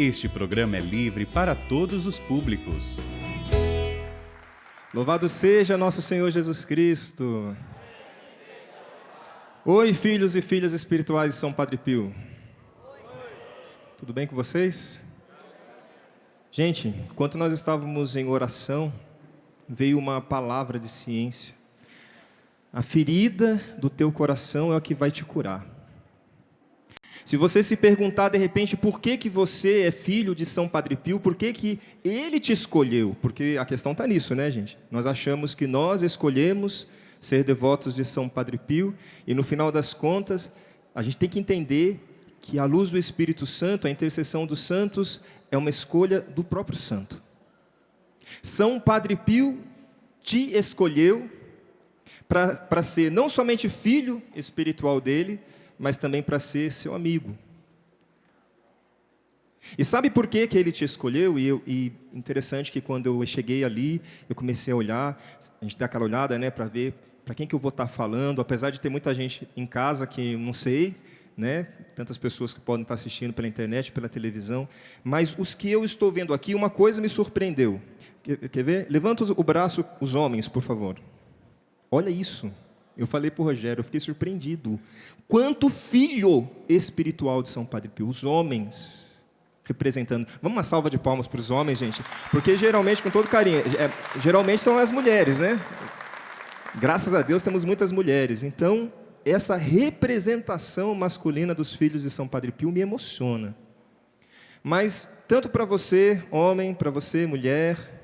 Este programa é livre para todos os públicos. Louvado seja nosso Senhor Jesus Cristo. Oi, filhos e filhas espirituais de São Padre Pio. Tudo bem com vocês? Gente, enquanto nós estávamos em oração, veio uma palavra de ciência. A ferida do teu coração é o que vai te curar. Se você se perguntar de repente por que você é filho de São Padre Pio, por que ele te escolheu? Porque a questão está nisso, né, gente? Nós achamos que nós escolhemos ser devotos de São Padre Pio e no final das contas, a gente tem que entender que a luz do Espírito Santo, a intercessão dos santos, é uma escolha do próprio santo. São Padre Pio te escolheu para ser não somente filho espiritual dele, mas também para ser seu amigo. E sabe por que ele te escolheu? E interessante que quando eu cheguei ali, eu comecei a olhar, a gente dá aquela olhada, né, para ver para quem que eu vou estar falando, apesar de ter muita gente em casa que não sei, né, tantas pessoas que podem estar assistindo pela internet, pela televisão, mas os que eu estou vendo aqui, uma coisa me surpreendeu. Quer ver? Levanta o braço, os homens, por favor. Olha isso. Eu falei para o Rogério, eu fiquei surpreendido. Quanto filho espiritual de São Padre Pio, os homens representando. Vamos uma salva de palmas para os homens, gente, porque geralmente, com todo carinho, geralmente são as mulheres, né? Graças a Deus temos muitas mulheres. Então, essa representação masculina dos filhos de São Padre Pio me emociona. Mas, tanto para você, homem, para você, mulher,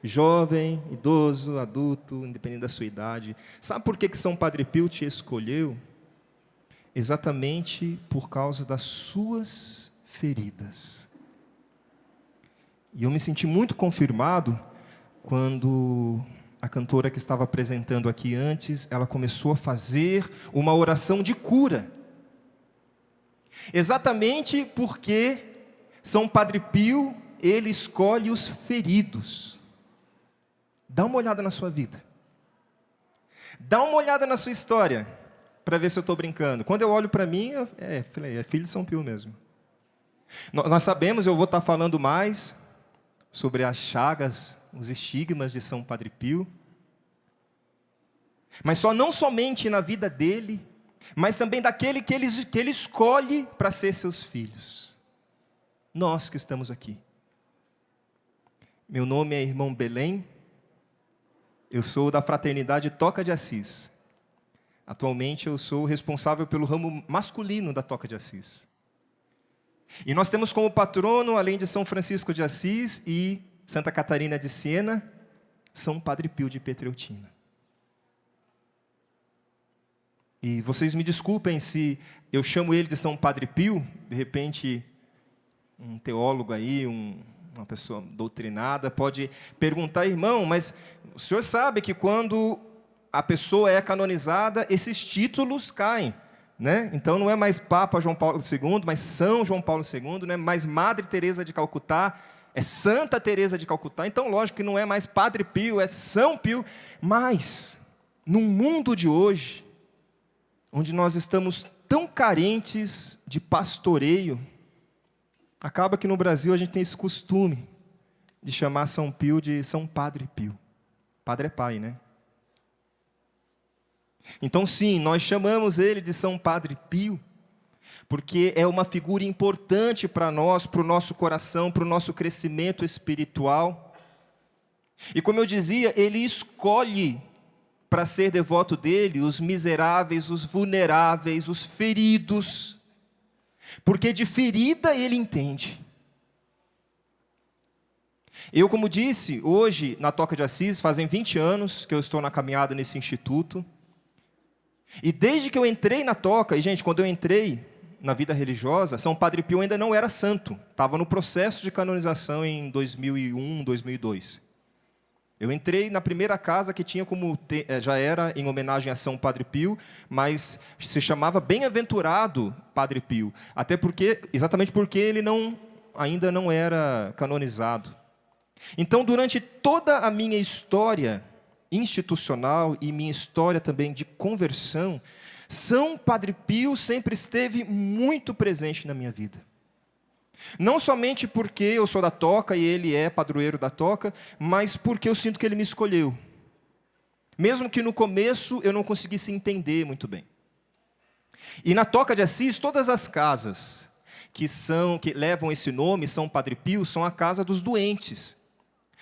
jovem, idoso, adulto, independente da sua idade. Sabe por que São Padre Pio te escolheu? Exatamente por causa das suas feridas. E eu me senti muito confirmado quando a cantora que estava apresentando aqui antes, ela começou a fazer uma oração de cura. Exatamente porque São Padre Pio, ele escolhe os feridos. Dá uma olhada na sua vida. Dá uma olhada na sua história, para ver se eu estou brincando. Quando eu olho para mim, é filho de São Pio mesmo. Nós sabemos, eu vou estar falando mais sobre as chagas, os estigmas de São Padre Pio. Mas não somente na vida dele, mas também daquele que ele escolhe para ser seus filhos. Nós que estamos aqui. Meu nome é irmão Belém. Eu sou da Fraternidade Toca de Assis. Atualmente eu sou responsável pelo ramo masculino da Toca de Assis. E nós temos como patrono, além de São Francisco de Assis e Santa Catarina de Siena, São Padre Pio de Pietreutina. E vocês me desculpem se eu chamo ele de São Padre Pio, de repente um teólogo aí, uma pessoa doutrinada pode perguntar, irmão, mas o senhor sabe que quando a pessoa é canonizada, esses títulos caem, né? Então não é mais Papa João Paulo II, mas São João Paulo II, né? Mais Madre Teresa de Calcutá, é Santa Teresa de Calcutá. Então, lógico que não é mais Padre Pio, é São Pio. Mas, no mundo de hoje, onde nós estamos tão carentes de pastoreio, acaba que no Brasil a gente tem esse costume de chamar São Pio de São Padre Pio. Padre é pai, né? Então sim, nós chamamos ele de São Padre Pio, porque é uma figura importante para nós, para o nosso coração, para o nosso crescimento espiritual. E como eu dizia, ele escolhe para ser devoto dele os miseráveis, os vulneráveis, os feridos, porque de ferida ele entende. Eu, como disse, hoje na Toca de Assis, fazem 20 anos que eu estou na caminhada nesse instituto. E desde que eu entrei na Toca, e gente, quando eu entrei na vida religiosa, São Padre Pio ainda não era santo. Estava no processo de canonização em 2001, 2002. Eu entrei na primeira casa que tinha já era em homenagem a São Padre Pio, mas se chamava Bem-aventurado Padre Pio. Exatamente porque ele ainda não era canonizado. Então, durante toda a minha história institucional e minha história também de conversão, São Padre Pio sempre esteve muito presente na minha vida. Não somente porque eu sou da Toca e ele é padroeiro da Toca, mas porque eu sinto que ele me escolheu. Mesmo que no começo eu não conseguisse entender muito bem. E na Toca de Assis, todas as casas que levam esse nome, São Padre Pio, são a casa dos doentes.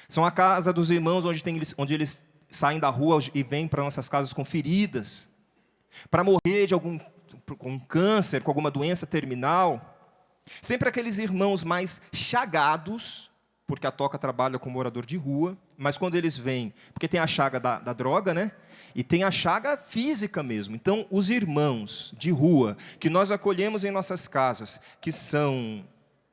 São a casa dos irmãos onde eles saem da rua e vêm para nossas casas com feridas, para morrer com câncer, com alguma doença terminal. Sempre aqueles irmãos mais chagados, porque a Toca trabalha com morador de rua, mas quando eles vêm, porque tem a chaga da droga, né? E tem a chaga física mesmo. Então, os irmãos de rua, que nós acolhemos em nossas casas, que são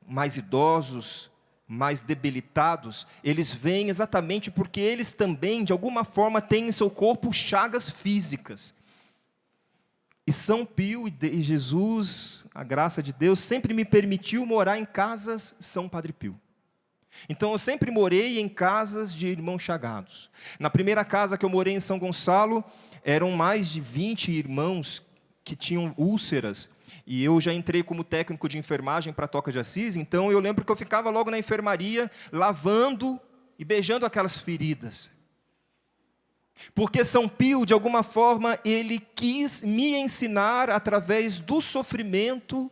mais idosos, mais debilitados, eles vêm exatamente porque eles também, de alguma forma, têm em seu corpo chagas físicas. E São Pio e Jesus, a graça de Deus, sempre me permitiu morar em casas São Padre Pio. Então, eu sempre morei em casas de irmãos chagados. Na primeira casa que eu morei em São Gonçalo, eram mais de 20 irmãos que tinham úlceras. E eu já entrei como técnico de enfermagem para a Toca de Assis, então eu lembro que eu ficava logo na enfermaria, lavando e beijando aquelas feridas. Porque São Pio, de alguma forma, ele quis me ensinar, através do sofrimento,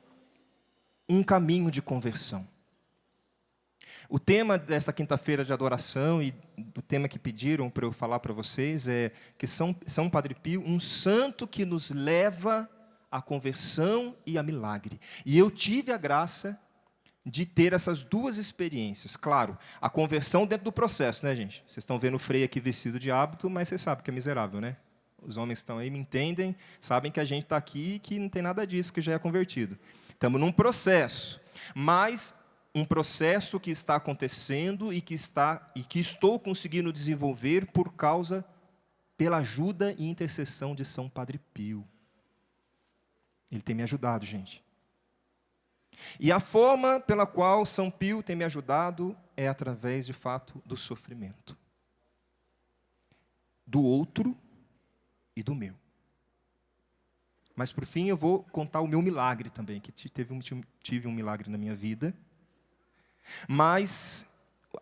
um caminho de conversão. O tema dessa quinta-feira de adoração e do tema que pediram para eu falar para vocês é que São Padre Pio, um santo que nos leva à conversão e a milagre. E eu tive a graça de ter essas duas experiências. Claro, a conversão dentro do processo, né, gente? Vocês estão vendo o Frei aqui vestido de hábito, mas vocês sabem que é miserável, né? Os homens que estão aí me entendem, sabem que a gente está aqui e que não tem nada disso, que já é convertido. Estamos num processo, mas um processo que está acontecendo e que estou conseguindo desenvolver pela ajuda e intercessão de São Padre Pio. Ele tem me ajudado, gente. E a forma pela qual São Pio tem me ajudado é através, de fato, do sofrimento. Do outro e do meu. Mas, por fim, eu vou contar o meu milagre também, que tive um milagre na minha vida. Mas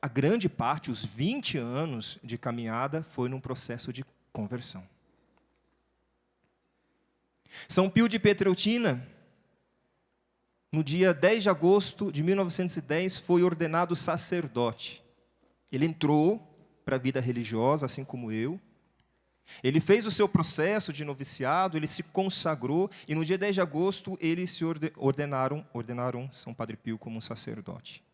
a grande parte, os 20 anos de caminhada, foi num processo de conversão. São Pio de Pietrelcina, no dia 10 de agosto de 1910, foi ordenado sacerdote. Ele entrou para a vida religiosa, assim como eu. Ele fez o seu processo de noviciado, ele se consagrou, e no dia 10 de agosto, eles se ordenaram São Padre Pio como um sacerdote.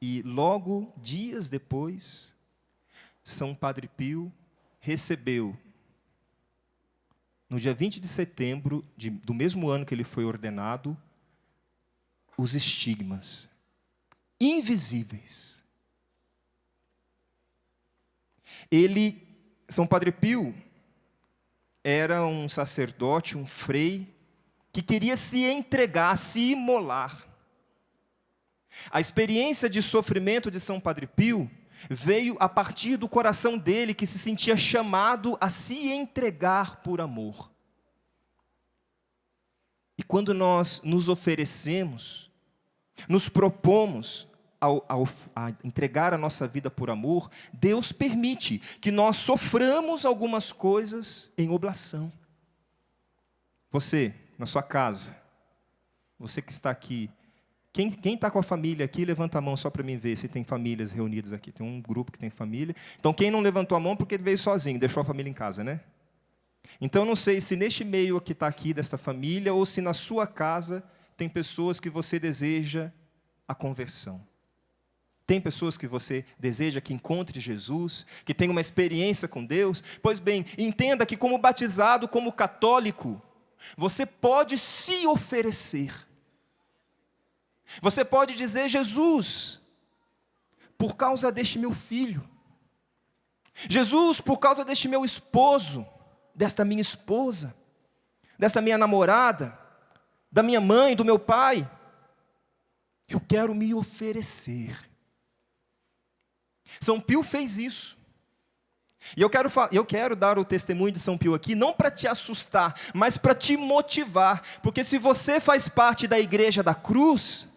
E logo, dias depois, São Padre Pio recebeu, no dia 20 de setembro do mesmo ano que ele foi ordenado, os estigmas invisíveis. São Padre Pio, era um sacerdote, um frei, que queria se entregar, se imolar. A experiência de sofrimento de São Padre Pio veio a partir do coração dele, que se sentia chamado a se entregar por amor. E quando nós nos oferecemos, nos propomos a entregar a nossa vida por amor, Deus permite que nós soframos algumas coisas em oblação. Você, na sua casa, você que está aqui, quem está com a família aqui, levanta a mão só para mim ver se tem famílias reunidas aqui. Tem um grupo que tem família. Então, quem não levantou a mão, porque ele veio sozinho, deixou a família em casa, né? Então, não sei se neste meio que está aqui, desta família, ou se na sua casa tem pessoas que você deseja a conversão. Tem pessoas que você deseja que encontre Jesus, que tenha uma experiência com Deus. Pois bem, entenda que como batizado, como católico, você pode se oferecer. Você pode dizer: Jesus, por causa deste meu filho. Jesus, por causa deste meu esposo, desta minha esposa, desta minha namorada, da minha mãe, do meu pai, eu quero me oferecer. São Pio fez isso. E eu quero dar o testemunho de São Pio aqui, não para te assustar, mas para te motivar. Porque se você faz parte da Igreja da Cruz,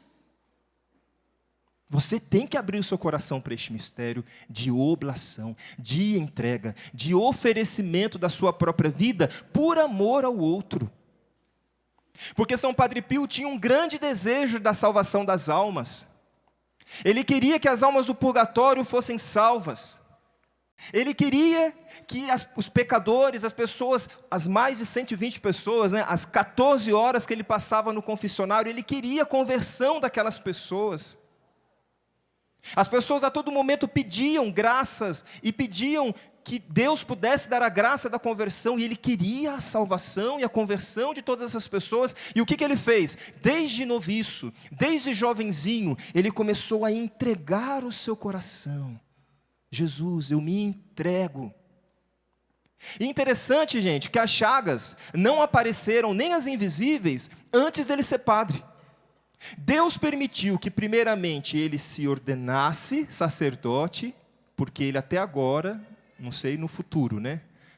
você tem que abrir o seu coração para este mistério de oblação, de entrega, de oferecimento da sua própria vida por amor ao outro. Porque São Padre Pio tinha um grande desejo da salvação das almas. Ele queria que as almas do purgatório fossem salvas. Ele queria que os pecadores, as pessoas, as mais de 120 pessoas, as 14 horas que ele passava no confessionário, ele queria a conversão daquelas pessoas. As pessoas a todo momento pediam graças e pediam que Deus pudesse dar a graça da conversão, e ele queria a salvação e a conversão de todas essas pessoas. E o que ele fez? Desde noviço, desde jovenzinho, ele começou a entregar o seu coração. Jesus, eu me entrego. E interessante, gente, que as chagas não apareceram, nem as invisíveis, antes dele ser padre. Deus permitiu que primeiramente ele se ordenasse sacerdote, porque ele até agora, não sei no futuro,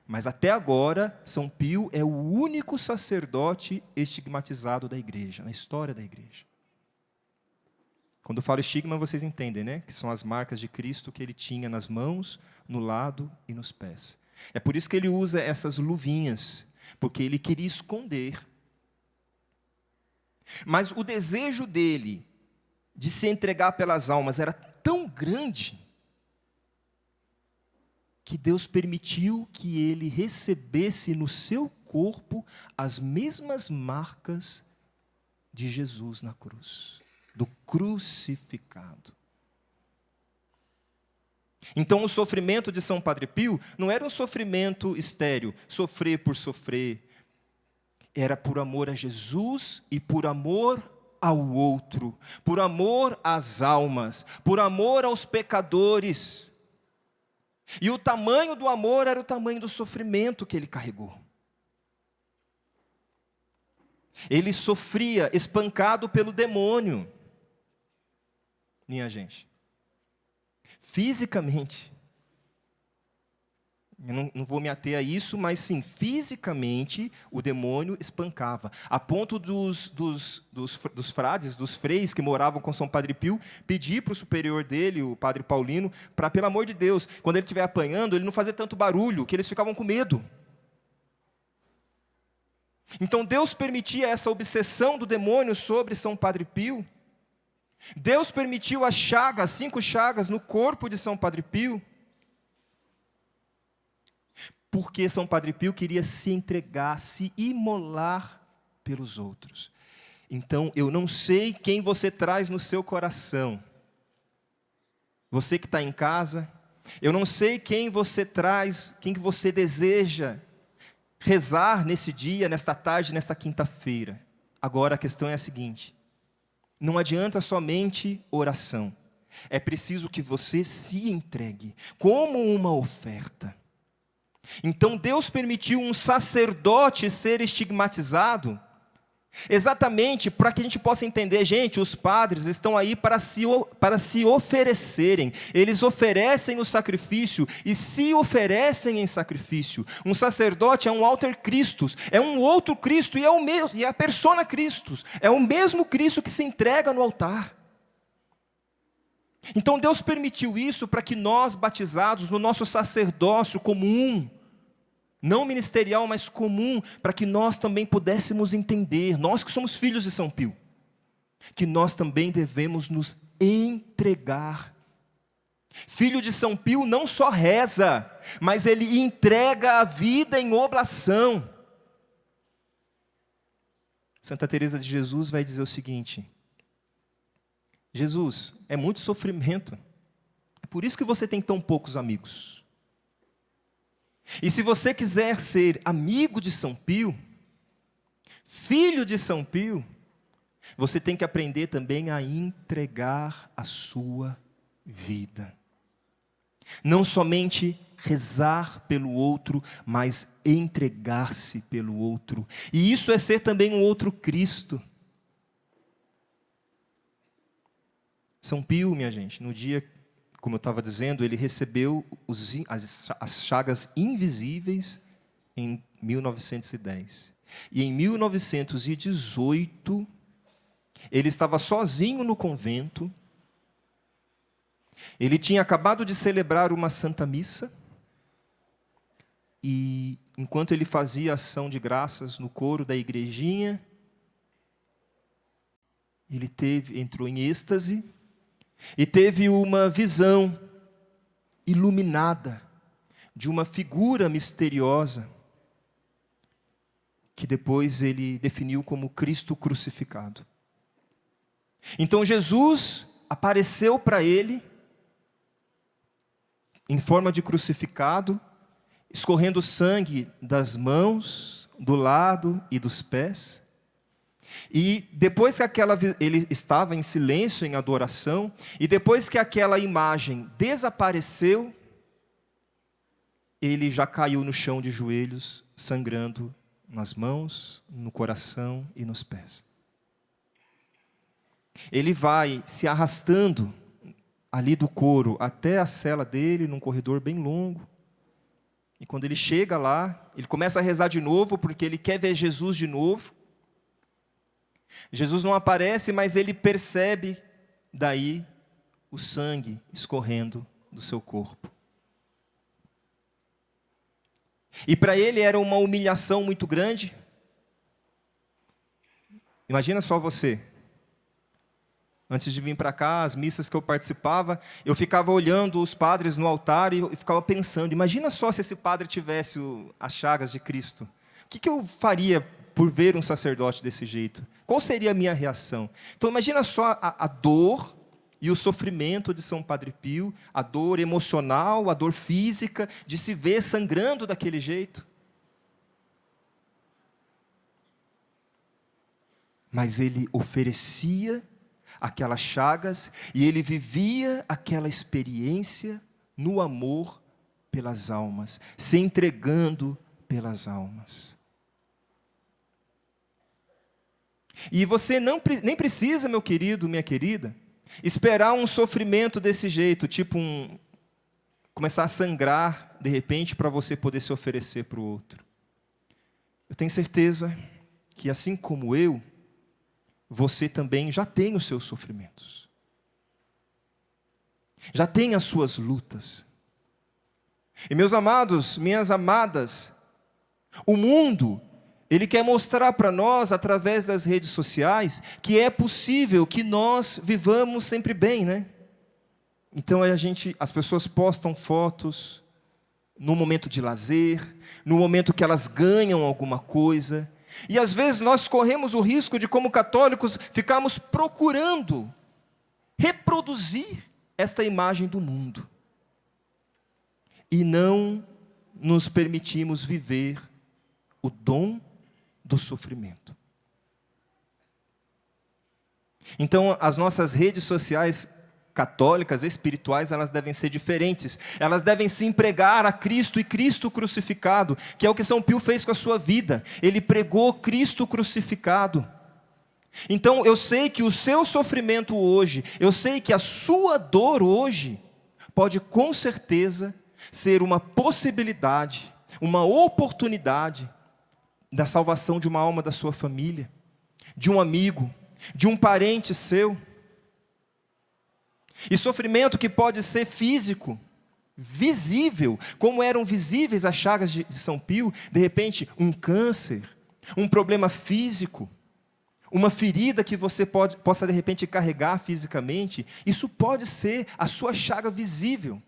mas até agora, São Pio é o único sacerdote estigmatizado da igreja, na história da igreja. Quando eu falo estigma, vocês entendem, que são as marcas de Cristo que ele tinha nas mãos, no lado e nos pés. É por isso que ele usa essas luvinhas, porque ele queria esconder. Mas o desejo dele de se entregar pelas almas era tão grande que Deus permitiu que ele recebesse no seu corpo as mesmas marcas de Jesus na cruz, do crucificado. Então o sofrimento de São Padre Pio não era um sofrimento estéril, sofrer por sofrer. Era por amor a Jesus e por amor ao outro, por amor às almas, por amor aos pecadores. E o tamanho do amor era o tamanho do sofrimento que ele carregou. Ele sofria espancado pelo demônio, minha gente. Fisicamente. Eu não vou me ater a isso, mas sim, fisicamente o demônio espancava. A ponto dos frades, dos freis que moravam com São Padre Pio, pedir para o superior dele, o Padre Paulino, para, pelo amor de Deus, quando ele estiver apanhando, ele não fazer tanto barulho, que eles ficavam com medo. Então Deus permitia essa obsessão do demônio sobre São Padre Pio. Deus permitiu as chagas, 5 chagas no corpo de São Padre Pio, porque São Padre Pio queria se entregar, se imolar pelos outros. Então, eu não sei quem você traz no seu coração. Você que está em casa, eu não sei quem você traz, quem que você deseja rezar nesse dia, nesta tarde, nesta quinta-feira. Agora a questão é a seguinte: não adianta somente oração. É preciso que você se entregue como uma oferta. Então Deus permitiu um sacerdote ser estigmatizado, exatamente para que a gente possa entender, gente, os padres estão aí para se oferecerem. Eles oferecem o sacrifício e se oferecem em sacrifício. Um sacerdote é um alter Christus, é um outro Cristo, e é o mesmo, e é a persona Christus, é o mesmo Cristo que se entrega no altar. Então Deus permitiu isso para que nós, batizados no nosso sacerdócio comum, não ministerial, mas comum, para que nós também pudéssemos entender, nós que somos filhos de São Pio, que nós também devemos nos entregar. Filho de São Pio não só reza, mas ele entrega a vida em oblação. Santa Teresa de Jesus vai dizer o seguinte: Jesus, é muito sofrimento, é por isso que você tem tão poucos amigos. E se você quiser ser amigo de São Pio, filho de São Pio, você tem que aprender também a entregar a sua vida. Não somente rezar pelo outro, mas entregar-se pelo outro. E isso é ser também um outro Cristo. São Pio, minha gente, no dia como eu estava dizendo, ele recebeu as chagas invisíveis em 1910. E em 1918, ele estava sozinho no convento. Ele tinha acabado de celebrar uma Santa Missa. E enquanto ele fazia ação de graças no coro da igrejinha, ele entrou em êxtase e teve uma visão iluminada de uma figura misteriosa que depois ele definiu como Cristo crucificado. Então Jesus apareceu para ele em forma de crucificado, escorrendo sangue das mãos, do lado e dos pés. E depois que ele estava em silêncio, em adoração, e depois que aquela imagem desapareceu, ele já caiu no chão de joelhos, sangrando nas mãos, no coração e nos pés. Ele vai se arrastando ali do coro até a cela dele, num corredor bem longo. E quando ele chega lá, ele começa a rezar de novo, porque ele quer ver Jesus de novo. Jesus não aparece, mas ele percebe daí o sangue escorrendo do seu corpo. E para ele era uma humilhação muito grande. Imagina só você. Antes de vir para cá, as missas que eu participava, eu ficava olhando os padres no altar e eu ficava pensando, imagina só se esse padre tivesse as chagas de Cristo. O que eu faria por ver um sacerdote desse jeito? Qual seria a minha reação? Então imagina só a dor e o sofrimento de São Padre Pio, a dor emocional, a dor física, de se ver sangrando daquele jeito. Mas ele oferecia aquelas chagas e ele vivia aquela experiência no amor pelas almas, se entregando pelas almas. E você nem precisa, meu querido, minha querida, esperar um sofrimento desse jeito, tipo começar a sangrar de repente para você poder se oferecer para o outro. Eu tenho certeza que assim como eu, você também já tem os seus sofrimentos. Já tem as suas lutas. E meus amados, minhas amadas, o mundo, ele quer mostrar para nós, através das redes sociais, que é possível que nós vivamos sempre bem, né? Então as pessoas postam fotos no momento de lazer, no momento que elas ganham alguma coisa. E às vezes nós corremos o risco de, como católicos, ficarmos procurando reproduzir esta imagem do mundo. E não nos permitimos viver o dom do sofrimento. Então, as nossas redes sociais católicas, espirituais, elas devem ser diferentes. Elas devem se empregar a Cristo e Cristo crucificado, que é o que São Pio fez com a sua vida. Ele pregou Cristo crucificado. Então, eu sei que o seu sofrimento hoje, eu sei que a sua dor hoje, pode com certeza ser uma possibilidade, uma oportunidade da salvação de uma alma da sua família, de um amigo, de um parente seu. E sofrimento que pode ser físico, visível, como eram visíveis as chagas de São Pio, de repente um câncer, um problema físico, uma ferida que você possa de repente carregar fisicamente, isso pode ser a sua chaga visível.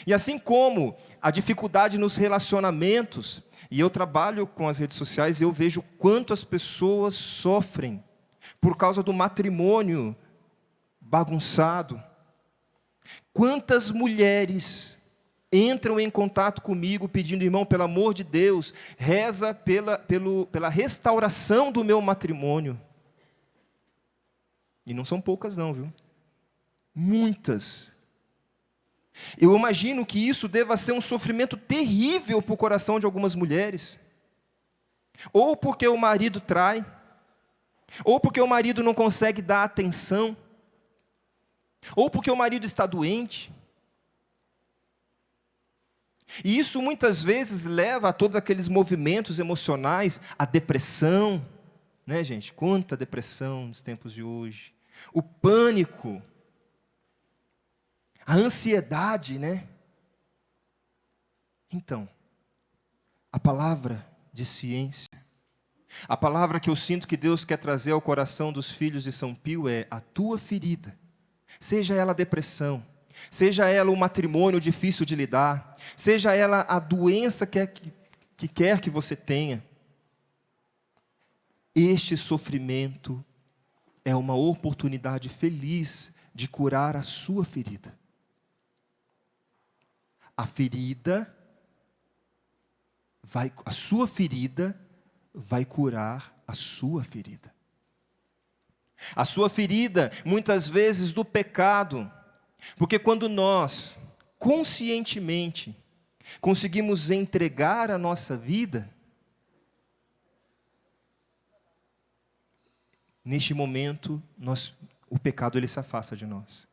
E assim como a dificuldade nos relacionamentos, e eu trabalho com as redes sociais e eu vejo quanto as pessoas sofrem por causa do matrimônio bagunçado. Quantas mulheres entram em contato comigo pedindo, irmão, pelo amor de Deus, reza pela restauração do meu matrimônio. E não são poucas não, viu? Muitas. Eu imagino que isso deva ser um sofrimento terrível para o coração de algumas mulheres. Ou porque o marido trai, ou porque o marido não consegue dar atenção, ou porque o marido está doente, E isso muitas vezes leva a todos aqueles movimentos emocionais, a depressão, né, gente? Quanta depressão nos tempos de hoje. O pânico, a ansiedade, né? Então, a palavra de ciência, a palavra que eu sinto que Deus quer trazer ao coração dos filhos de São Pio é: a tua ferida, seja ela a depressão, seja ela o matrimônio difícil de lidar, seja ela a doença que quer que você tenha, este sofrimento é uma oportunidade feliz de curar a sua ferida. A sua ferida vai curar a sua ferida. A sua ferida, muitas vezes, do pecado. Porque quando nós, conscientemente, conseguimos entregar a nossa vida, neste momento, o pecado ele se afasta de nós.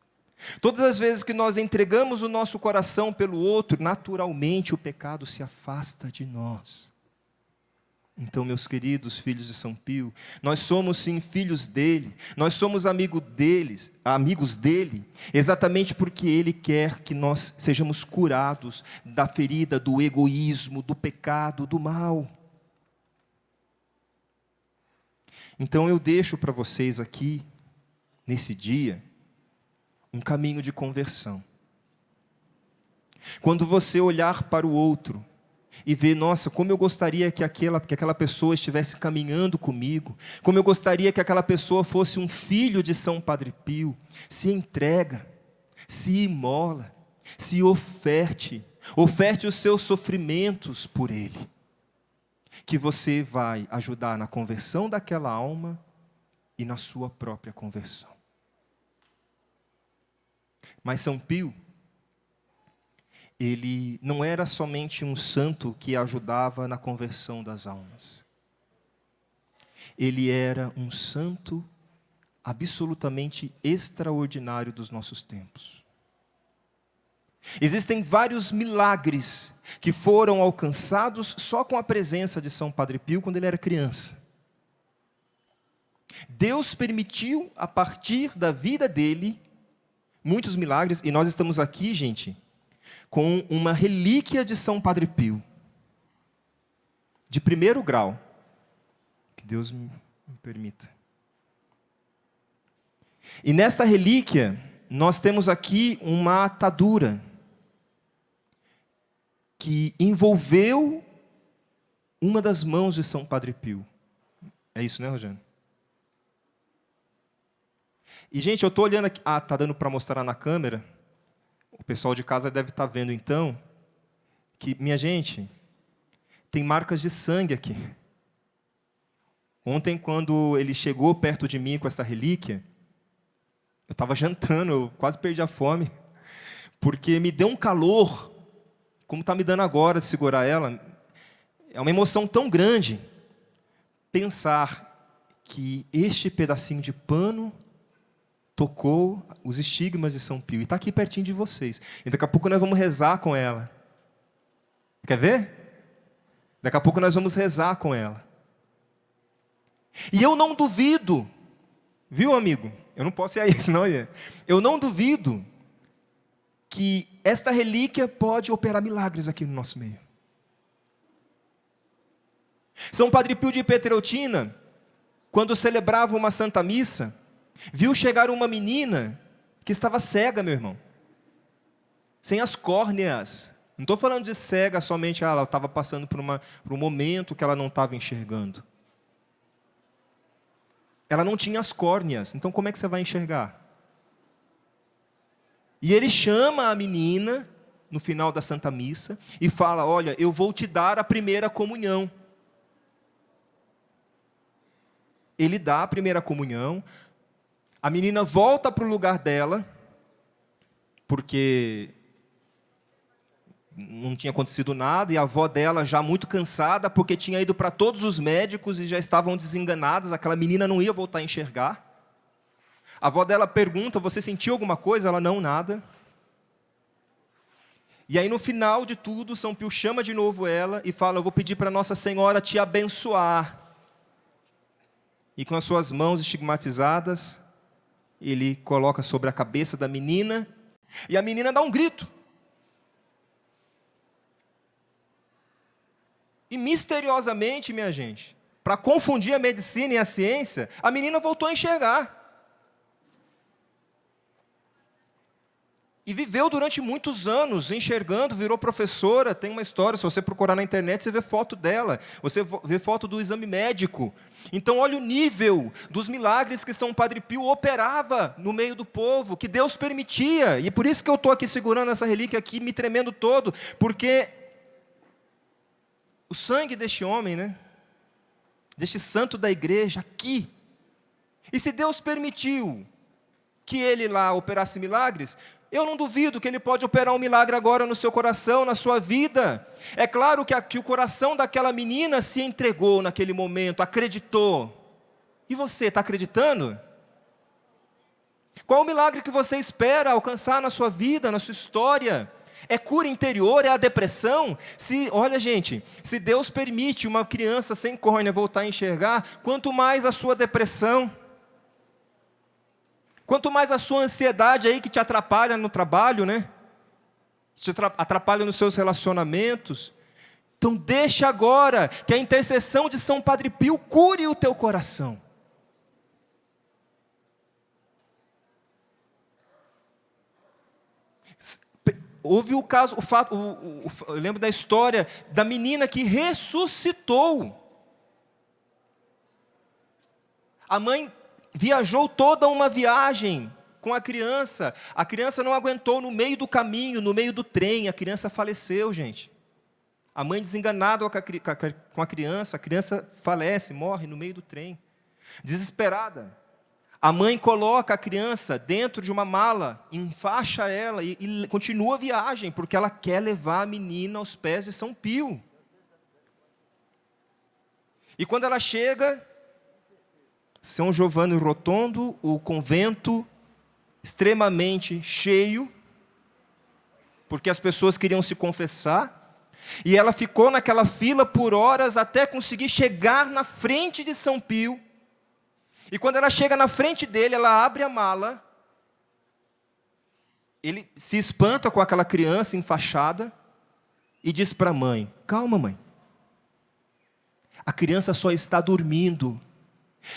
Todas as vezes que nós entregamos o nosso coração pelo outro, naturalmente o pecado se afasta de nós. Então, meus queridos filhos de São Pio, nós somos sim filhos dele, nós somos amigos dele, exatamente porque ele quer que nós sejamos curados da ferida, do egoísmo, do pecado, do mal. Então eu deixo para vocês aqui, nesse dia, um caminho de conversão. Quando você olhar para o outro e ver, nossa, como eu gostaria que aquela pessoa estivesse caminhando comigo, como eu gostaria que aquela pessoa fosse um filho de São Padre Pio, se entrega, se imola, se oferte os seus sofrimentos por ele, que você vai ajudar na conversão daquela alma e na sua própria conversão. Mas São Pio, ele não era somente um santo que ajudava na conversão das almas. Ele era um santo absolutamente extraordinário dos nossos tempos. Existem vários milagres que foram alcançados só com a presença de São Padre Pio quando ele era criança. Deus permitiu, a partir da vida dele, muitos milagres, e nós estamos aqui, gente, com uma relíquia de São Padre Pio, de 1º grau, que Deus me permita. E nesta relíquia, nós temos aqui uma atadura, que envolveu uma das mãos de São Padre Pio. É isso, né, Rogério? E, gente, eu estou olhando aqui. Ah, está dando para mostrar na câmera. O pessoal de casa deve estar vendo, então, que, minha gente, tem marcas de sangue aqui. Ontem, quando ele chegou perto de mim com essa relíquia, eu estava jantando, eu quase perdi a fome, porque me deu um calor, como está me dando agora de segurar ela. É uma emoção tão grande pensar que este pedacinho de pano tocou os estigmas de São Pio. E está aqui pertinho de vocês. E daqui a pouco nós vamos rezar com ela. Quer ver? Daqui a pouco nós vamos rezar com ela. E eu não duvido, viu, amigo? Eu não posso ir aí, senão eu não duvido que esta relíquia pode operar milagres aqui no nosso meio. São Padre Pio de Pietrelcina, quando celebrava uma Santa Missa, viu chegar uma menina que estava cega, meu irmão, sem as córneas. Não estou falando de cega somente, ela estava passando por um momento que ela não estava enxergando. Ela não tinha as córneas, então como é que você vai enxergar? E ele chama a menina, no final da Santa Missa, e fala, olha, eu vou te dar a primeira comunhão. Ele dá a primeira comunhão, a menina volta para o lugar dela, porque não tinha acontecido nada, e a avó dela já muito cansada, porque tinha ido para todos os médicos e já estavam desenganadas, aquela menina não ia voltar a enxergar. A avó dela pergunta, você sentiu alguma coisa? Ela, não, nada. E aí, no final de tudo, São Pio chama de novo ela e fala: eu vou pedir para Nossa Senhora te abençoar. E com as suas mãos estigmatizadas, ele coloca sobre a cabeça da menina, e a menina dá um grito. E misteriosamente, minha gente, para confundir a medicina e a ciência, a menina voltou a enxergar. E viveu durante muitos anos enxergando, virou professora. Tem uma história, se você procurar na internet, você vê foto dela. Você vê foto do exame médico. Então, olha o nível dos milagres que São Padre Pio operava no meio do povo, que Deus permitia. E por isso que eu estou aqui segurando essa relíquia aqui, me tremendo todo, porque o sangue deste homem, né, deste santo da igreja aqui. E se Deus permitiu que ele lá operasse milagres, eu não duvido que ele pode operar um milagre agora no seu coração, na sua vida. É claro que o coração daquela menina se entregou naquele momento, acreditou. E você, está acreditando? Qual o milagre que você espera alcançar na sua vida, na sua história? É cura interior? É a depressão? Olha, gente, se Deus permite uma criança sem córnea voltar a enxergar, quanto mais a sua depressão, quanto mais a sua ansiedade aí que te atrapalha no trabalho, né? Te atrapalha nos seus relacionamentos. Então deixa agora que a intercessão de São Padre Pio cure o teu coração. Houve o caso, eu lembro da história da menina que ressuscitou. A mãe viajou toda uma viagem com a criança não aguentou no meio do caminho, no meio do trem, a criança faleceu, gente. A mãe desenganada com a criança falece, morre no meio do trem. Desesperada, a mãe coloca a criança dentro de uma mala, enfaixa ela e continua a viagem, porque ela quer levar a menina aos pés de São Pio. E quando ela chega, São Giovanni Rotondo, o convento extremamente cheio, porque as pessoas queriam se confessar, e ela ficou naquela fila por horas até conseguir chegar na frente de São Pio. E quando ela chega na frente dele, ela abre a mala, ele se espanta com aquela criança enfaixada e diz para a mãe: calma, mãe, a criança só está dormindo.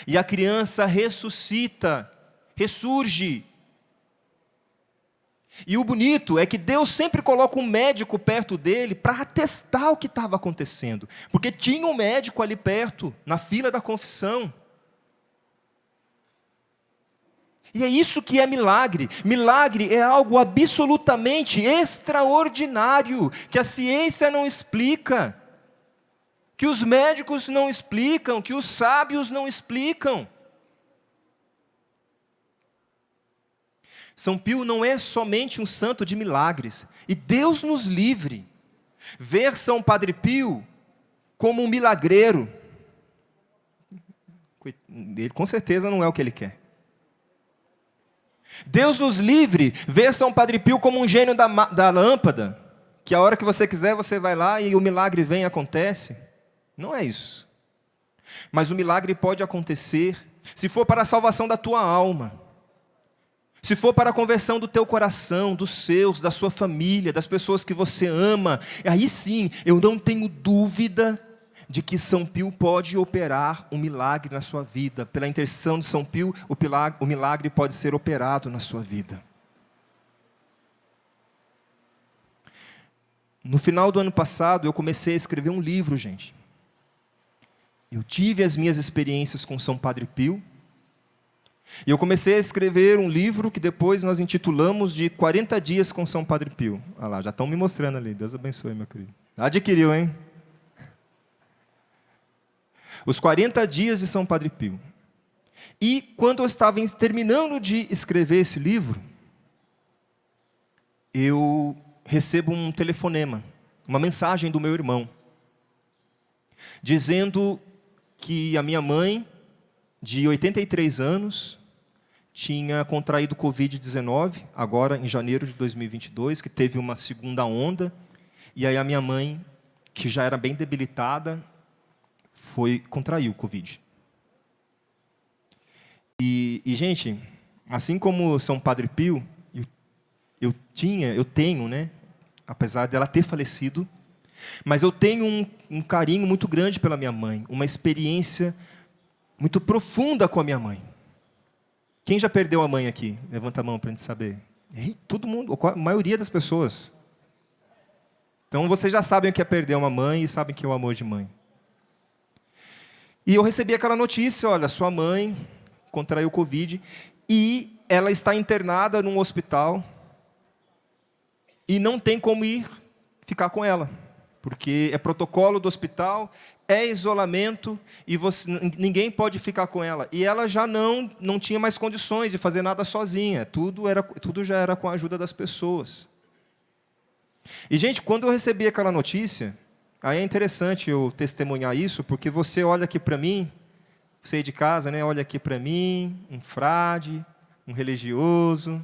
E a criança ressuscita, ressurge. E o bonito é que Deus sempre coloca um médico perto dele para atestar o que estava acontecendo. Porque tinha um médico ali perto, na fila da confissão. E é isso que é milagre. Milagre é algo absolutamente extraordinário, que a ciência não explica, que os médicos não explicam, que os sábios não explicam. São Pio não é somente um santo de milagres, e Deus nos livre ver São Padre Pio como um milagreiro. Ele com certeza não é o que ele quer. Deus nos livre ver São Padre Pio como um gênio da lâmpada, que a hora que você quiser você vai lá e o milagre vem e acontece. Não é isso. Mas o milagre pode acontecer se for para a salvação da tua alma, se for para a conversão do teu coração, dos seus, da sua família, das pessoas que você ama. Aí sim, eu não tenho dúvida de que São Pio pode operar um milagre na sua vida. Pela intercessão de São Pio, o milagre pode ser operado na sua vida. No final do ano passado, eu comecei a escrever um livro, gente. Eu tive as minhas experiências com São Padre Pio, e eu comecei a escrever um livro que depois nós intitulamos de 40 dias com São Padre Pio. Olha lá, já estão me mostrando ali. Deus abençoe, meu querido. Adquiriu, hein? Os 40 dias de São Padre Pio. E quando eu estava terminando de escrever esse livro, eu recebo um telefonema, uma mensagem do meu irmão, dizendo que a minha mãe, de 83 anos, tinha contraído Covid-19, agora em janeiro de 2022, que teve uma segunda onda. E aí a minha mãe, que já era bem debilitada, contraiu Covid. E, gente, assim como São Padre Pio, eu tenho, né, apesar dela ter falecido, mas eu tenho um carinho muito grande pela minha mãe, uma experiência muito profunda com a minha mãe. Quem já perdeu a mãe aqui? Levanta a mão para a gente saber. Todo mundo, a maioria das pessoas. Então, vocês já sabem o que é perder uma mãe e sabem o que é o amor de mãe. E eu recebi aquela notícia, olha, sua mãe contraiu Covid e ela está internada num hospital e não tem como ficar com ela, porque é protocolo do hospital, é isolamento e ninguém pode ficar com ela. E ela já não tinha mais condições de fazer nada sozinha, tudo já era com a ajuda das pessoas. E, gente, quando eu recebi aquela notícia, aí é interessante eu testemunhar isso, porque você olha aqui para mim, você aí de casa, né, olha aqui para mim, um frade, um religioso,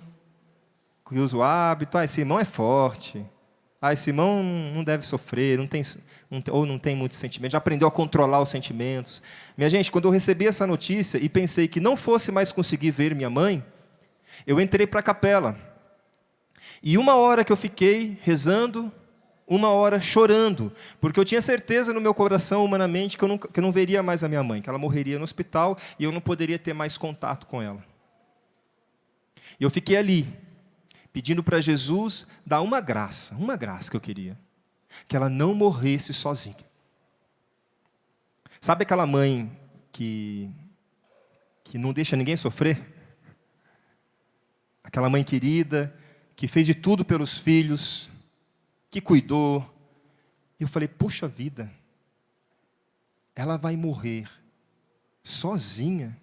que usa o hábito, esse irmão é forte, esse irmão não deve sofrer, não tem muito sentimento, já aprendeu a controlar os sentimentos. Minha gente, quando eu recebi essa notícia e pensei que não fosse mais conseguir ver minha mãe, eu entrei para a capela. E 1 hora que eu fiquei rezando, 1 hora chorando, porque eu tinha certeza no meu coração, humanamente, que eu não veria mais a minha mãe, que ela morreria no hospital e eu não poderia ter mais contato com ela. E eu fiquei ali, pedindo para Jesus dar uma graça que eu queria, que ela não morresse sozinha. Sabe aquela mãe que não deixa ninguém sofrer? Aquela mãe querida, que fez de tudo pelos filhos, que cuidou. E eu falei, puxa vida, ela vai morrer sozinha,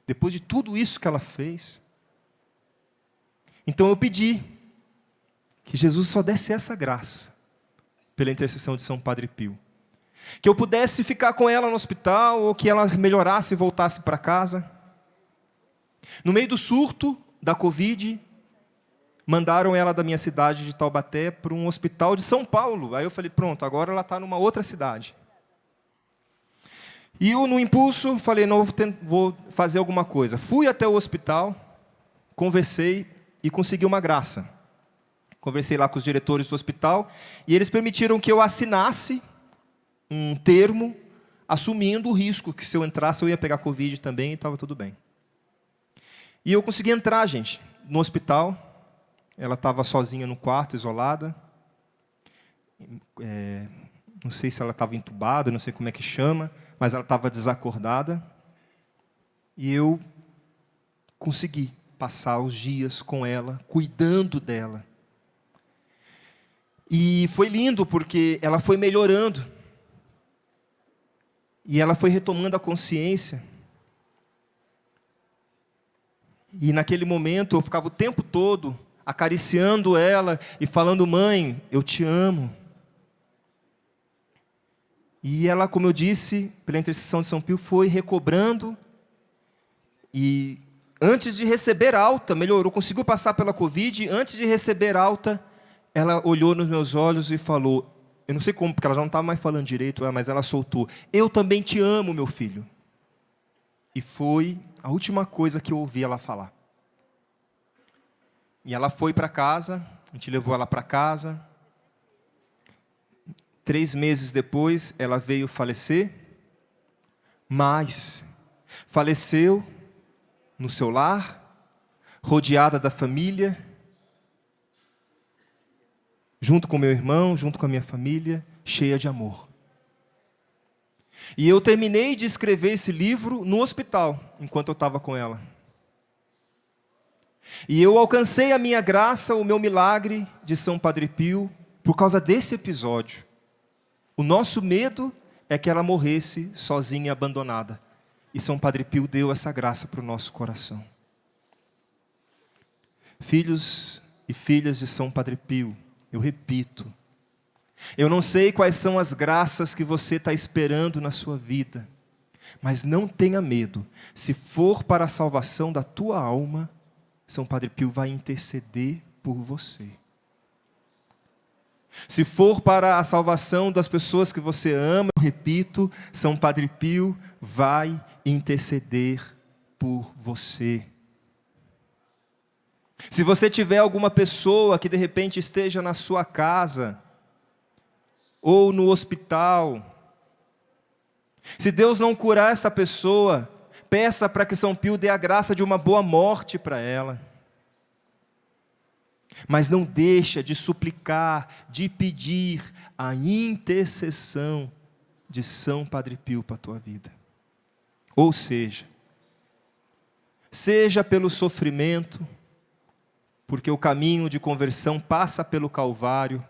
depois de tudo isso que ela fez. Então eu pedi que Jesus só desse essa graça, pela intercessão de São Padre Pio. Que eu pudesse ficar com ela no hospital, ou que ela melhorasse e voltasse para casa. No meio do surto da Covid, mandaram ela da minha cidade de Taubaté para um hospital de São Paulo. Aí eu falei, pronto, agora ela está numa outra cidade. E eu, no impulso, falei, não, vou fazer alguma coisa. Fui até o hospital, conversei e consegui uma graça. Conversei lá com os diretores do hospital e eles permitiram que eu assinasse um termo assumindo o risco que se eu entrasse eu ia pegar Covid também e estava tudo bem. E eu consegui entrar, gente, no hospital. Ela estava sozinha no quarto, isolada. Não sei se ela estava entubada, não sei como é que chama, mas ela estava desacordada. E eu consegui passar os dias com ela, cuidando dela. E foi lindo, porque ela foi melhorando. E ela foi retomando a consciência. E naquele momento eu ficava o tempo todo acariciando ela e falando, mãe, eu te amo. E ela, como eu disse, pela intercessão de São Pio, foi recobrando. E antes de receber alta, melhorou, conseguiu passar pela Covid. Antes de receber alta, ela olhou nos meus olhos e falou, eu não sei como, porque ela já não estava mais falando direito, mas ela soltou, eu também te amo, meu filho. E foi a última coisa que eu ouvi ela falar. E ela foi para casa, a gente levou ela para casa. 3 meses depois, ela veio falecer, mas faleceu no seu lar, rodeada da família, junto com meu irmão, junto com a minha família, cheia de amor. E eu terminei de escrever esse livro no hospital, enquanto eu estava com ela. E eu alcancei a minha graça, o meu milagre de São Padre Pio, por causa desse episódio. O nosso medo é que ela morresse sozinha e abandonada. E São Padre Pio deu essa graça para o nosso coração. Filhos e filhas de São Padre Pio, eu repito, eu não sei quais são as graças que você está esperando na sua vida, Mas não tenha medo. Se for para a salvação da tua alma, São Padre Pio vai interceder por você. Se for para a salvação das pessoas que você ama, eu repito, São Padre Pio vai interceder por você. Se você tiver alguma pessoa que de repente esteja na sua casa, ou no hospital, se Deus não curar essa pessoa, peça para que São Pio dê a graça de uma boa morte para ela. Mas não deixa de suplicar, de pedir a intercessão de São Padre Pio para a tua vida. Ou seja pelo sofrimento, porque o caminho de conversão passa pelo Calvário,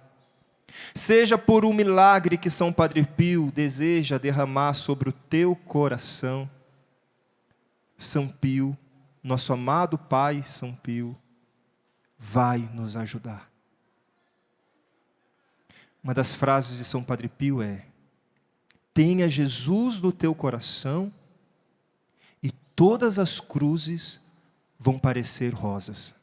seja por um milagre que São Padre Pio deseja derramar sobre o teu coração, São Pio, nosso amado Pai São Pio, vai nos ajudar. Uma das frases de São Padre Pio é: tenha Jesus no teu coração e todas as cruzes vão parecer rosas.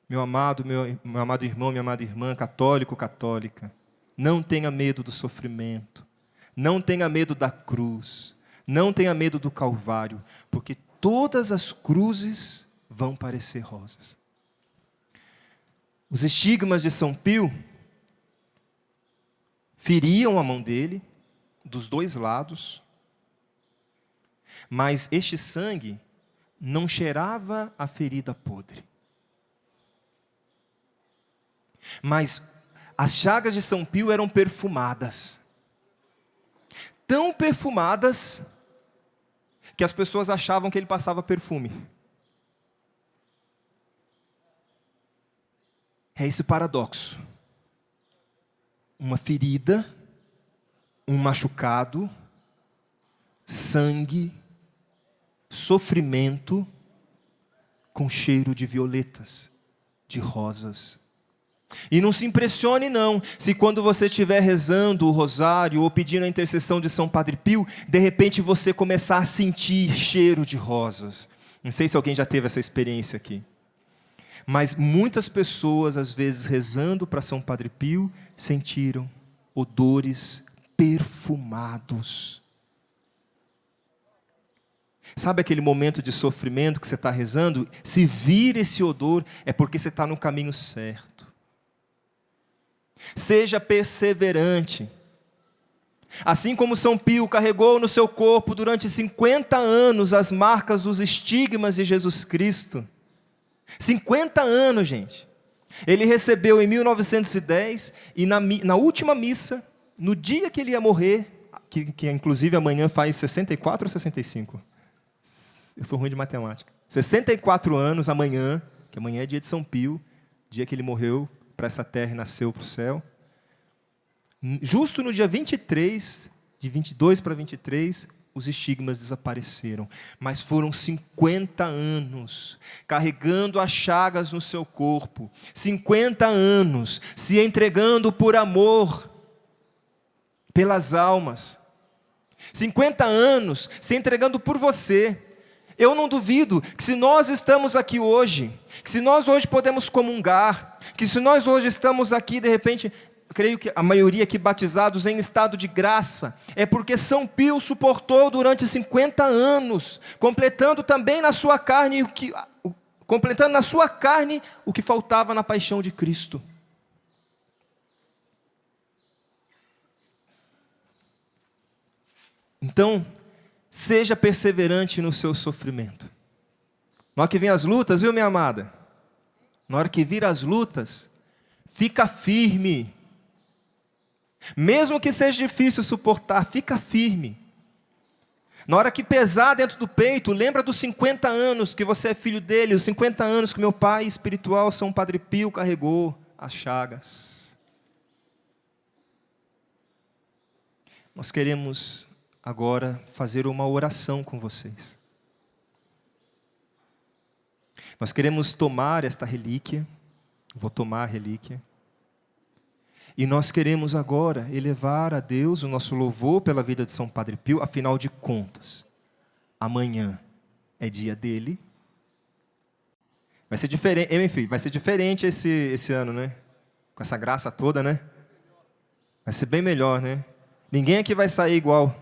Meu amado irmão, minha amada irmã, católico, católica, não tenha medo do sofrimento, não tenha medo da cruz, não tenha medo do Calvário, porque todas as cruzes vão parecer rosas. Os estigmas de São Pio feriam a mão dele, dos dois lados, mas este sangue não cheirava a ferida podre. Mas as chagas de São Pio eram perfumadas. Tão perfumadas que as pessoas achavam que ele passava perfume. É esse paradoxo. Uma ferida, um machucado, sangue, sofrimento, com cheiro de violetas, de rosas. E não se impressione não, se quando você estiver rezando o rosário ou pedindo a intercessão de São Padre Pio, de repente você começar a sentir cheiro de rosas. Não sei se alguém já teve essa experiência aqui. Mas muitas pessoas, às vezes, rezando para São Padre Pio, sentiram odores perfumados. Sabe aquele momento de sofrimento que você está rezando? Se vir esse odor, é porque você está no caminho certo. Seja perseverante. Assim como São Pio carregou no seu corpo durante 50 anos as marcas dos estigmas de Jesus Cristo. 50 anos, gente. Ele recebeu em 1910 e na última missa, no dia que ele ia morrer, que inclusive amanhã faz 64 ou 65? Eu sou ruim de matemática. 64 anos amanhã, que amanhã é dia de São Pio, dia que ele morreu para essa terra e nasceu para o céu. Justo no dia 23, de 22 para 23, os estigmas desapareceram. Mas foram 50 anos carregando as chagas no seu corpo. 50 anos se entregando por amor pelas almas. 50 anos se entregando por você. Eu não duvido que se nós estamos aqui hoje, que se nós hoje podemos comungar, que se nós hoje estamos aqui, de repente, eu creio que a maioria aqui batizados em estado de graça, é porque São Pio suportou durante 50 anos, completando também na sua carne o que faltava na paixão de Cristo. Então, seja perseverante no seu sofrimento. Na hora que vem as lutas, viu, minha amada? Na hora que vir as lutas, fica firme. Mesmo que seja difícil suportar, fica firme. Na hora que pesar dentro do peito, lembra dos 50 anos que você é filho dele, os 50 anos que meu pai espiritual, São Padre Pio, carregou as chagas. Nós queremos agora fazer uma oração com vocês. Nós queremos tomar esta relíquia, vou tomar a relíquia, E nós queremos agora elevar a Deus o nosso louvor pela vida de São Padre Pio. Afinal de contas, amanhã é dia dele. Vai ser diferente, enfim, vai ser diferente esse ano, né? Com essa graça toda, né? Vai ser bem melhor, né? Ninguém aqui vai sair igual.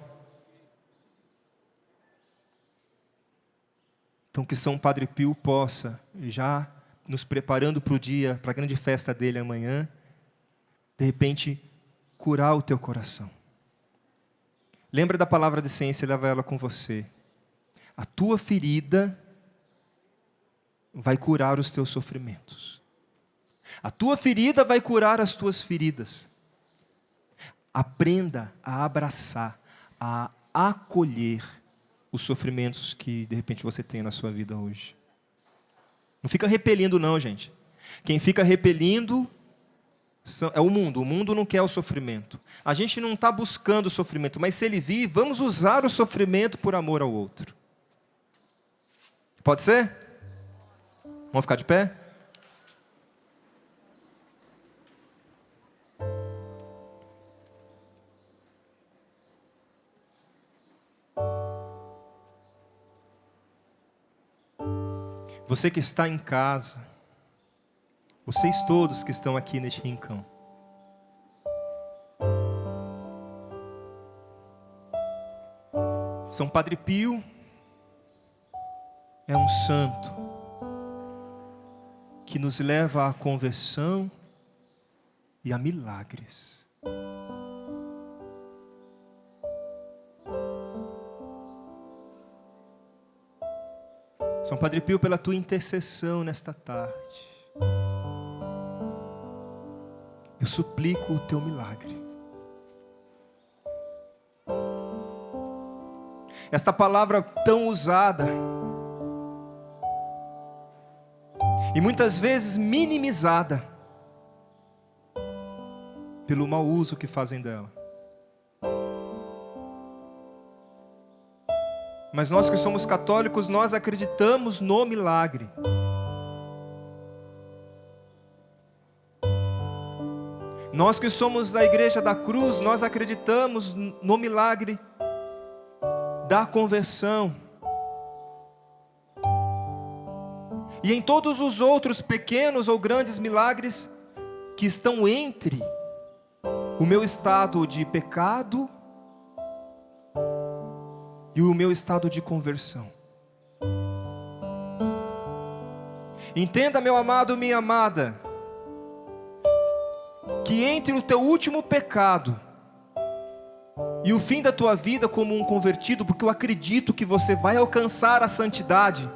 Então que São Padre Pio possa, já nos preparando para o dia, para a grande festa dele amanhã, de repente, curar o teu coração. Lembra da palavra de ciência e leva ela com você. A tua ferida vai curar os teus sofrimentos. A tua ferida vai curar as tuas feridas. Aprenda a abraçar, a acolher os sofrimentos que de repente você tem na sua vida hoje. Não fica repelindo não, gente. Quem fica repelindo é o mundo. O mundo não quer o sofrimento. A gente não está buscando o sofrimento, mas se ele vir, vamos usar o sofrimento por amor ao outro. Pode ser? Vamos ficar de pé? Você que está em casa, vocês todos que estão aqui neste rincão, São Padre Pio é um santo que nos leva à conversão e a milagres. São Padre Pio, pela tua intercessão nesta tarde, eu suplico o teu milagre. Esta palavra tão usada e muitas vezes minimizada pelo mau uso que fazem dela. Mas nós que somos católicos, nós acreditamos no milagre. Nós que somos da Igreja da Cruz, nós acreditamos no milagre da conversão. E em todos os outros pequenos ou grandes milagres que estão entre o meu estado de pecado e o meu estado de conversão. Entenda, meu amado, minha amada, que entre o teu último pecado e o fim da tua vida como um convertido, porque eu acredito que você vai alcançar a santidade,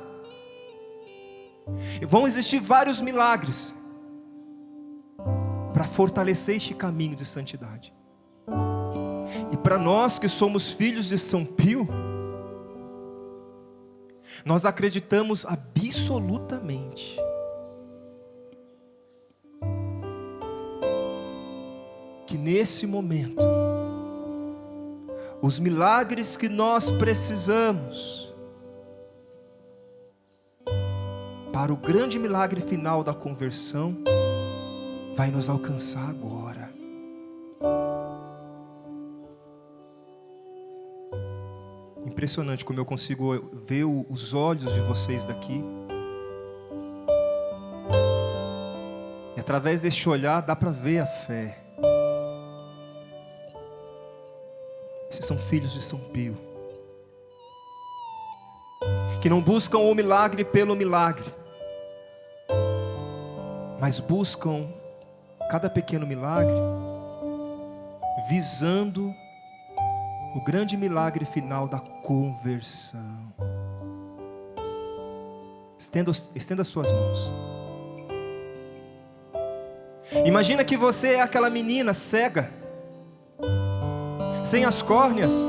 vão existir vários milagres para fortalecer este caminho de santidade. E para nós que somos filhos de São Pio, nós acreditamos absolutamente que nesse momento, os milagres que nós precisamos para o grande milagre final da conversão vai nos alcançar agora. Impressionante como eu consigo ver os olhos de vocês daqui. E através deste olhar dá para ver a fé. Vocês são filhos de São Pio, que não buscam o milagre pelo milagre, mas buscam cada pequeno milagre visando o grande milagre final da conversão. Estenda as suas mãos. Imagina que você é aquela menina cega, sem as córneas.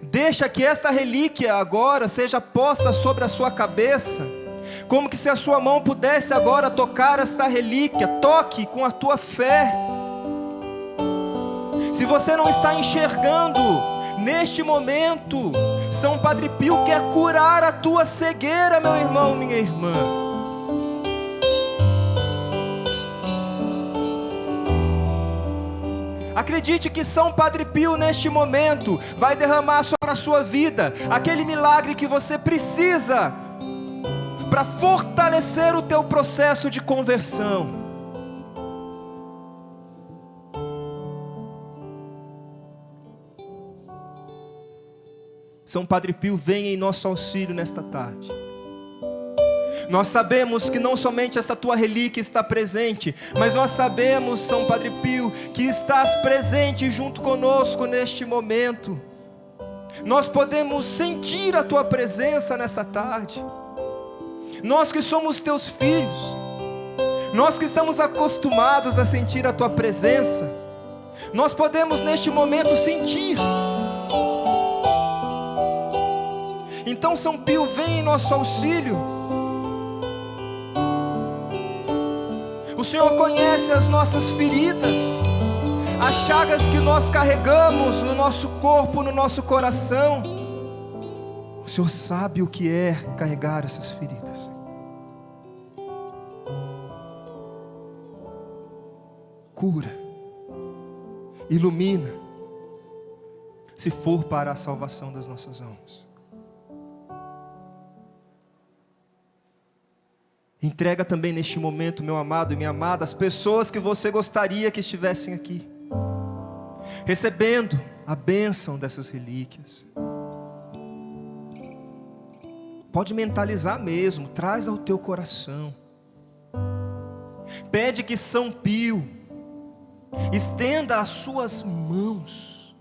Deixa que esta relíquia agora seja posta sobre a sua cabeça, como que se a sua mão pudesse agora tocar esta relíquia. Toque com a tua fé. Se você não está enxergando neste momento, São Padre Pio quer curar a tua cegueira, meu irmão, minha irmã. Acredite que São Padre Pio neste momento vai derramar sobre a sua vida aquele milagre que você precisa para fortalecer o teu processo de conversão. São Padre Pio, venha em nosso auxílio nesta tarde. Nós sabemos que não somente essa tua relíquia está presente, mas nós sabemos, São Padre Pio, que estás presente junto conosco neste momento. Nós podemos sentir a tua presença nessa tarde. Nós que somos teus filhos, nós que estamos acostumados a sentir a tua presença, nós podemos neste momento sentir. Então São Pio, vem em nosso auxílio. O Senhor conhece as nossas feridas, as chagas que nós carregamos no nosso corpo, no nosso coração. O Senhor sabe o que é carregar essas feridas. Cura, ilumina, se for para a salvação das nossas almas. Entrega também neste momento, meu amado e minha amada, as pessoas que você gostaria que estivessem aqui, recebendo a bênção dessas relíquias. Pode mentalizar mesmo, traz ao teu coração. Pede que São Pio estenda as suas mãos.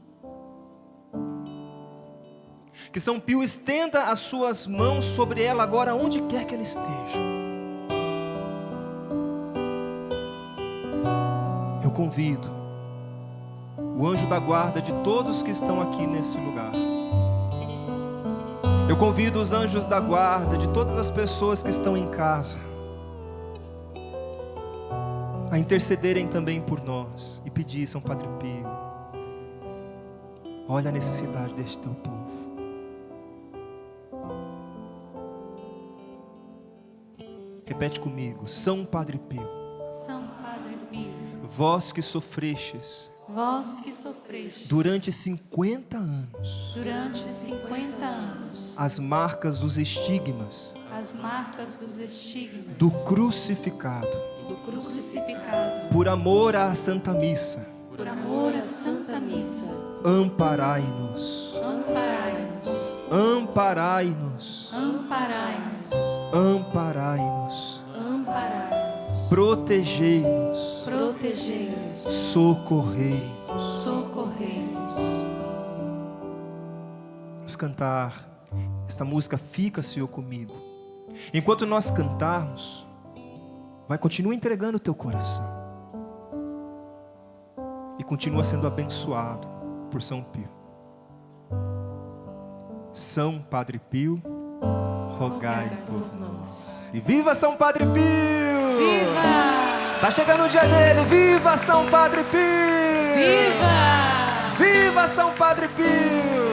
Que São Pio estenda as suas mãos sobre ela agora, onde quer que ela esteja. Eu convido o anjo da guarda de todos que estão aqui nesse lugar. Eu convido os anjos da guarda de todas as pessoas que estão em casa a intercederem também por nós e pedir, São Padre Pio, olha a necessidade deste teu povo. Repete comigo: São Padre Pio, São Padre Pio, vós que sofrestes durante 50 anos as marcas dos estigmas do crucificado, por amor à Santa Missa, amparai-nos, amparai-nos, amparai-nos, protegei-nos, socorrei-nos. Vamos cantar esta música, Fica, Senhor, comigo. Enquanto nós cantarmos, continua entregando o teu coração e continua sendo abençoado por São Pio. São Padre Pio, rogai por nós. E viva São Padre Pio! Viva! Tá chegando o dia dele. Viva São Padre Pio! Viva! Viva São Padre Pio!